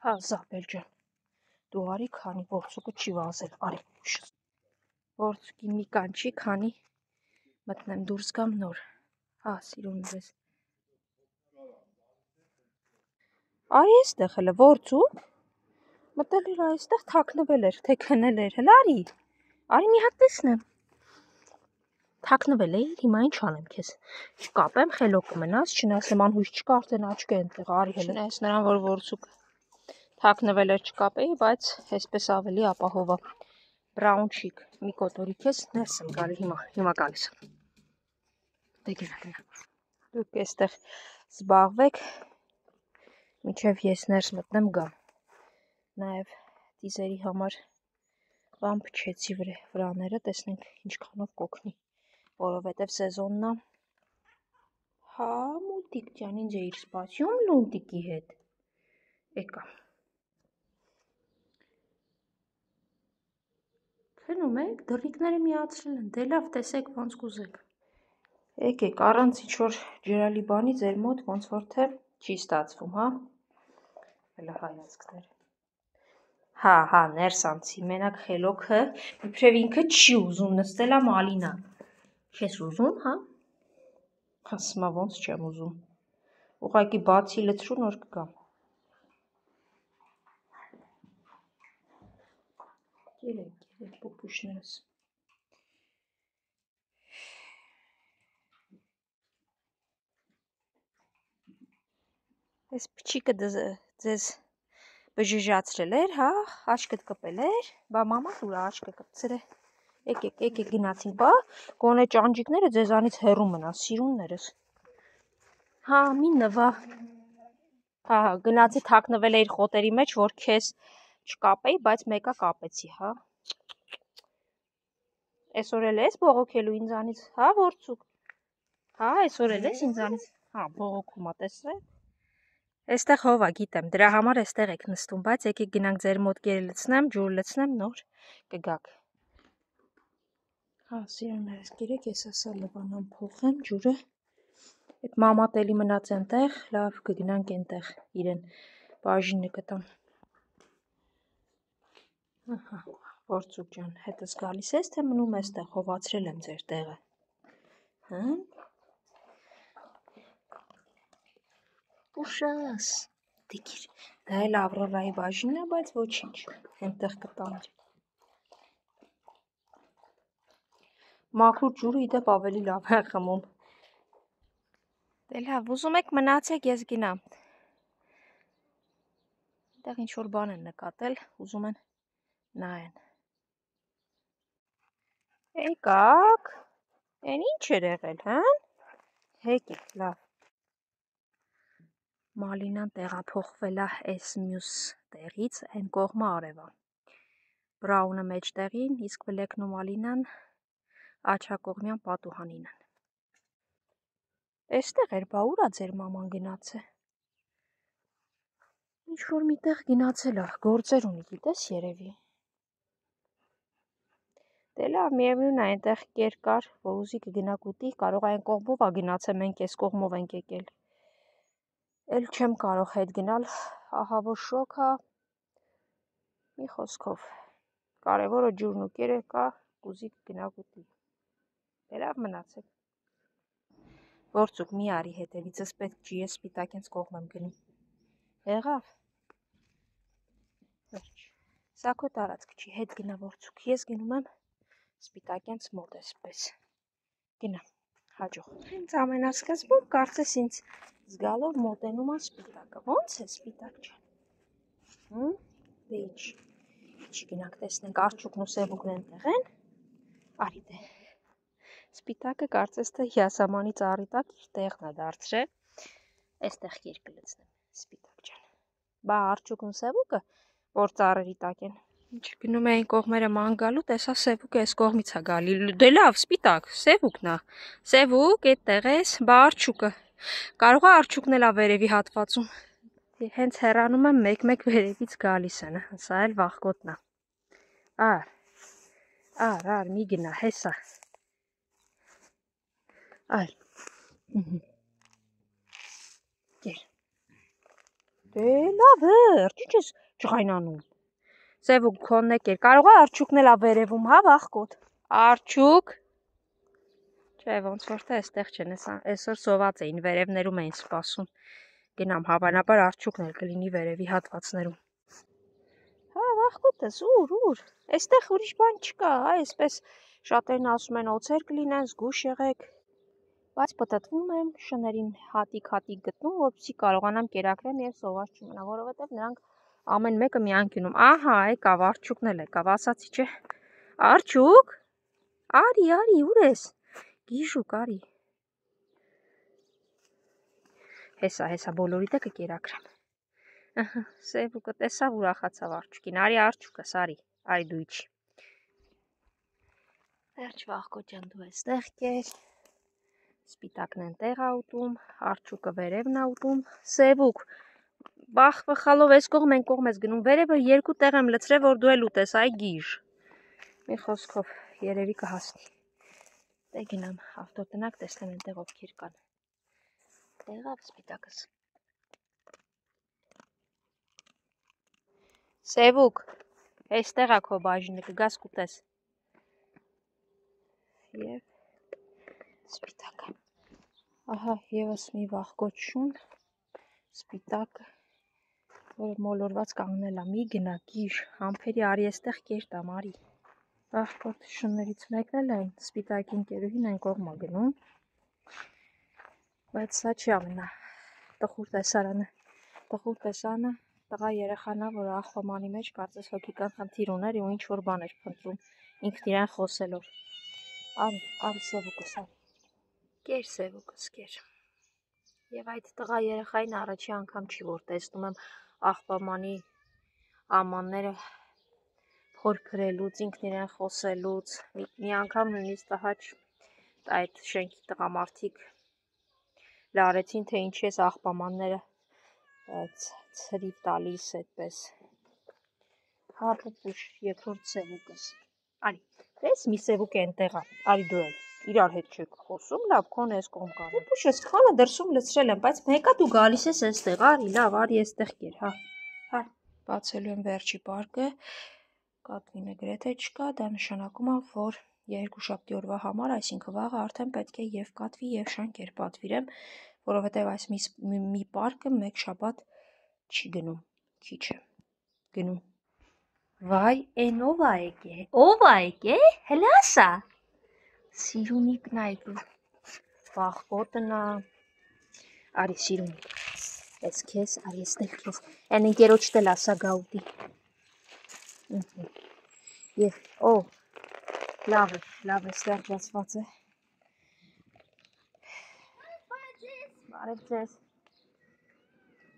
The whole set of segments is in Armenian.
Հա, Զաբել ջան, դու արի, քանի որցուկը չի վազել, արի ուշ։ Որցուկի մի կանչի, քանի մտնեմ դուրս գամ նոր։ Հա, սիրուններս։ Արի էստեղ հələ որցուկ։ Մտել էր այստեղ, թաքնվել էր, թե քնել էր, հələ արի։ Արի մի հատ տեսնեմ։ Թաքնվել էիր, հիմա ինչ անեմ քեզ։ Չկապեմ, խելոք կմնաս, չնայած նման հույս չկա, արդեն աչք է ընտեղ, արի հələ։ Այս նրան, որ որցուկ թաքնվել էր չկապեի, բայց այսպես ավելի ապահով է։ Բրաունչիկ, մի կոտորի քեզ, ներս եմ գալի հիմա գալիս եմ։ Դե գնա։ Դուք այստեղ զբաղվեք, մինչև ես ներս մտնեմ գամ։ Նաև դիզերի համար բան փչեցի վրաները, տեսնենք ինչքանով կօգնի, որովհետև սեզոնն է։ Հա, մուլտիկ ջան, ինչ էիր սպասում լունտիկի հետ։ Եկա։ Քնում եք, դռնիկները միացրել են, դե լավ, տեսեք ոնց կուզեք։ Եկեք, առանց ինչ-որ ջրալի բանի ձեր մոտ ոնց որ թե չի ստացվում, հա։ Հələ հայացքներ։ Հա, ներս անցի, մենակ խելոքը, իբրև ինքը չի ուզում նստել ա Մալինա։ Չես ուզում, հա։ Ասմա ոնց չեմ ուզում։ Ուղղակի բացի լցրու նոր կգամ։ Գերեք, պուպուշներս։ Այս փչիկը ձեզ բժժացրել էր, հա, աշկդ կպել էր, բա մամա ուրա աշկը կպցրե։ Եկեք գնացինք, բա գոնե ճանջիկները ձեզանից հեռու մնան, սիրուններս։ Հա, մի նվա։ Հա, գնացի թաքնվել էիր խոտերի մեջ, որ քեզ չկապեի, բայց մեկա կապեցի, հա։ Այսօր էլ ես բողոքելու ինձանից, հա, որցուկ։ Հա, այսօր էլ ես ինձանից, հա, բողոքում ա, տեսրեք։ Այստեղ հով ա, գիտեմ, դրա համար այստեղ եք նստում, բայց եկեք գնանք ձեր մոտ գեր լցնեմ, ջուր լցնեմ, նոր կգաք։ Հա, սիրուններս, գիրեք, ես ասա լվանան փոխեմ ջուրը։ Այդ մամատ էլի մնաց ենտեղ, լավ կգնանք ենտեղ իրեն բաժինը կտամ։ Ահա, որցուկ ջան, հետս գալիս ես, թե մնում էստեղ, հովացրել եմ ձեր տեղը։ Հա։ Ուշաս, դիկիր, դա էլ Ավրորայի բաժինն է, բայց ոչինչ, ենտեղ կտամ իր։ Մաքուր ջուրը իդեպ ավելի լավ է խմում։ Դե լավ, ուզում եք մնացեք, ես գնամ։ Դեղ ինչ-որ բան են նկատել, ուզում են նայեն։ Եկակ, են ինչ էր եղել, հան։ Հեկեք, լավ։ Մալինան տեղափոխվել է այս մյուս տեղից, այն կողմը արևա։ Բրաունը մեջ տեղին, իսկ բլեքն ու Մալինան աչակողմյան պատուհանին են։ Էստեղ էր, բա ուր ա ձեր մաման գնաց է։ Ինչ-որ մի տեղ գնացել է, գործեր ունի, գիտես երևի։ Դե լավ, միևնույն է, այնտեղ կեր, որ ուզի կգնա կուտի, կարող այն կողմով ա գնացել, մենք այս կողմով ենք եկել։ Էլ չեմ կարող հետ գնալ, ահա որ շոք ա, մի խոսքով, կարևորը ջուրն ու կերը կա, կուզի կգնա կուտի։ Դե լավ մնացեք։ Որցուկ մի արի հետևիցս պետք չի, ես սպիտակենց կողմ եմ գնում։ Եղավ։ Վերջ։ Սա քո տարածք չի, հետ գնա որցուկ, ես գնում եմ սպիտակենց մոտ էսպես։ Գնա, հաջող։ Հենց ամենասկզբում կարծես ինձ զգալով մոտենում ա սպիտակը։ Ոնց է սպիտակ ջան։ Դե ինչ գնանք տեսնենք արջուկն ու սևուկն ենտեղ են։ Արի դե։ Սպիտակը կարծես թե հյասամանի ծառի տակ իր տեղն է դարձրել։ Այստեղ կեր կլցնեմ սպիտակ ջան։ Բա արջուկն ու սևուկը որ ծառերի տակ են։ Ինչ գնում էին կողմերը ման գալու, տեսա սևուկը այս կողմից է գալի։ Դե լավ, սպիտակ, սևուկն է։ Սևուկ, այդտեղ ես, բա արջուկը։ Կարող է արջուկն էլ ա վերևի հատվածում։ Հենց հեռանում եմ մեկ-մեկ վերևից գալիս են, սա էլ վախկոտն է։ Ար, մի գնա, հեսա։ Այլ։ Գեր։ Դե լավ վերջ, ինչ ես ջղայնանում։ Սևուկ քոնն եկեր, կարող է արջուկն էլ վերևում, հա վախկոտ։ Արջուկ։ Չէ, ոնց որ թե այստեղ չեն, այսօր սոված էին, վերևներում էին սպասում։ Գնամ, հավանաբար արջուկն էլ կլինի վերևի հատվածներում։ Հա, վախկոտս, ուր, այստեղ ուրիշ բան չկա, հա, այսպես շատերն ասում են օձեր կլինեն, զգույշ եղեք, բայց պտտվում եմ, շներին հատիկ գտնում, որպեսզի կարողանամ կերակրեմ եւ սոված չմնա, որովհետեւ նրանք ամեն մեկը մի անկյունում, ահա, եկավ, արջուկն էլ եկավ, ասացի չէ, արջուկ, արի, ուր ես, գիժուկ, արի, հեսա, բոլորիդ է կկերակրեմ, Սևուկը տեսավ ուրախացավ արջուկին, արի արջուկս, արի դու իջի։ Վերջ վախկոտ ջան, դու այստեղ կեր, սպիտակն են տեղ ա ուտում, արջուկը վերևն ա ուտում, Սևուկ, բախվխալով այս կողմ են կողմ ես գնում, վերևը երկու տեղ եմ լցրել, որ դու էլ ուտես, այ գիժ։ Մի խոսքով, երևի կհասնի։ Դե գնամ, ավտոտնակ տեսնեմ ենտեղ ովքեր կան։ Տեղավ սպիտակս։ Սևուկ, այստեղ ա քո բաժինը, կգաս կուտես։ Եվ սպիտակը։ Ահա, եւս մի վախկոտ շուն, սպիտակը, որը մոլորված կանգնել ա, մի գնա, գիժ, համբերի արի այստեղ կեր տամ, արի։ Վախկոտ շուններից մեկն էլ այն, սպիտակի ընկերուհին այն կողմ ա գնում, բայց սա չի ամենա տխուր տեսանը, տղա երեխանա, որ աղբամանի մեջ կարծես հոգեկան խնդիր ուներ ու ինչ որ բան էր փնտրում, ինքն իրեն խոսելով։ Արի Սևուկս, արի։ Կեր Սևուկս, կեր։ Եվ այդ տղա երեխային առաջի անգամ չի, որ տեսնում եմ աղբամանի ամանները փորփրելուց, ինքն իրեն խոսելուց, մի անգամ նույնիսկ տհաճ այդ շենքի տղամարդիկ լարեցին, թե ինչի ես աղբամանները ցրիվ տալիս այդպես։ Հա, պուպուշ, երկրորդ Սևուկս։ Արի, տես մի Սևուկ ենտեղ ա, արի դու էլ, իրար հետ չեք խոսում, լավ, քոն ես կողմ կանում։ Պուպուշ, ես քանը դրսում լցրել եմ, բայց մեկա դու գալիս ես այստեղ, արի, լավ, արի այստեղ կեր, հա։ Բացելու եմ վերջի պարկը, կատվինը գրեթե չկա, դա նշանակում է, որ երկուշաբթի օրվա համար, այսինքն վաղը արդեն պետք է եւ կատվի եւ շանկեր պատվիրեմ, որովհետեւ այս մի պարկը մեկ շաբաթ չի գնում, քիչ է գնում։ Վայ, են ով ա եկե, հելա ասա, Սիրունիկն ա եկել, վախկոտն ա, արի Սիրունիկ, ես քեզ, արի եստեղ քեզ, են ընկերոջդ էլ ասա գա ուտի, լավ է, ստեղծված է, բարև ձեզ,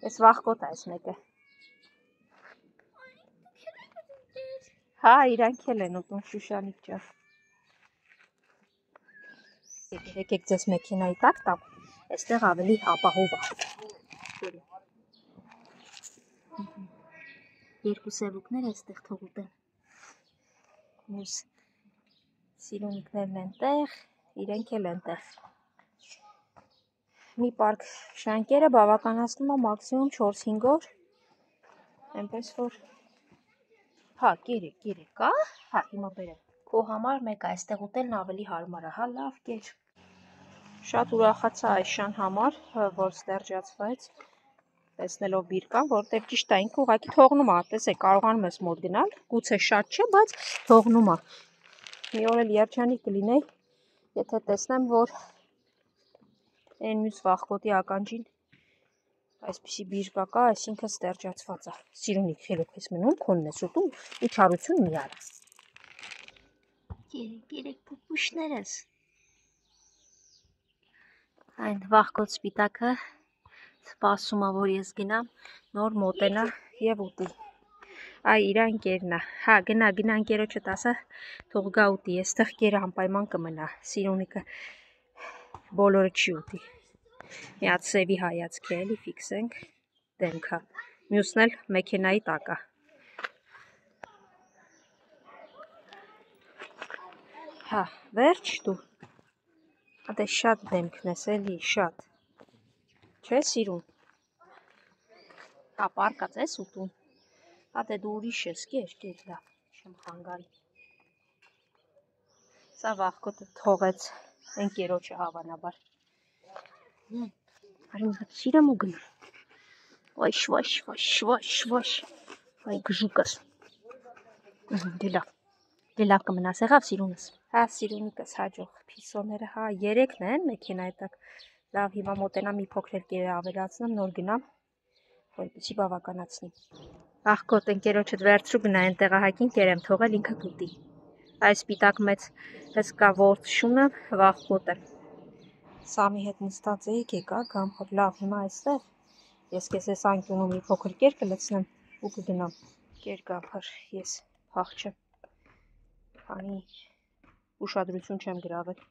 ես վախկոտ այս մեկը, հա, իրանք էլ են ուտում Շուշանիկ ջան, եկեք ձեզ մեքենայի տակ տամ, այստեղ ավելի ապահով է, երկու Սևուկներ այստեղ թող ուտեն, մյուս Սիրունիկներն են տեղ, իրենք էլ են տեղ, մի պարկ շանկերը բավականացնում է մաքսիմում 4-5 օր, այնպես որ, հա, կերեք, կա, հա, հիմա բերեմ, քո համար մեկ այստեղ ուտելն ավելի հարմար է, հա, լավ, կեր, շատ ուրախացա այս շան համար, որ ստերջացվեց, տեսնելով բիրկան, որտեղ ճիշտ է, ինքը ուղղակի թողնում է, տեսեք, կարողանում ես մոտ գնալ, գուցե շատ չէ, բայց թողնում է, մի օր էլ երջանիկ կլինեի, եթե տեսնեմ, որ այն մյուս վախկոտի ականջին այսպիսի բիրկա կա, այսինքն ստերջացված է, Սիրունիկ խելոք ես մնում, քոնն ես ուտում ու չարություն մի արա, կերեք պուպուշներս, այն վախկոտ սպիտակը սպասում է, որ ես գնամ, նոր մոտենա և ուտի, այ իրա ընկերն է, հա, գնա ընկերոջդ ասա, թող գա ուտի, այստեղ կերը անպայման կմնա, Սիրունիկը բոլորը չի ուտի, մի հատ սևի հայացքի էլի ֆիքսենք, դեմքա, մյուսն էլ մեքենայի տակա, հա, վերջ դու, դե շատ դեմքն ես էլի, շատ, չէ Սիրուն, Հա, պարկած ես ուտում։ Հա, դե դու ուրիշ ես, կեր, լավ, չեմ խանգարի։ Սա վախկոտը թողեց ընկերոջը հավանաբար։ Արի մի հատ սիրեմ ու գնամ։ Վայ, այ գժուկս։ Դե լավ կմնաս, եղավ սիրունս։ Հա, սիրունիկս հաջող, փիսոները, հա, 3-ն են մեքենայի տակ։ Լավ, հիմա մոտենամ մի փոքր էլ կերը ավելացնեմ, նոր գնամ, որպեսզի բավականացնի։ Աղքոտ ընկերոջդ վերցրու գնա այն տեղահակին կերեմ թողել ինքը կուտի։ Այս սպիտակ մեծ հսկա ворդ շունը վախկոտ է։ Սամի հետ նստած էի եկա գամփոր, լավ, հիմա այստեղ ես քեզ այս անկյունում մի փոքր կեր կլցնեմ ու կգնամ։ Կեր գամփոր, ես փախչեմ։ Քանի ուշադրություն չեմ գրավել։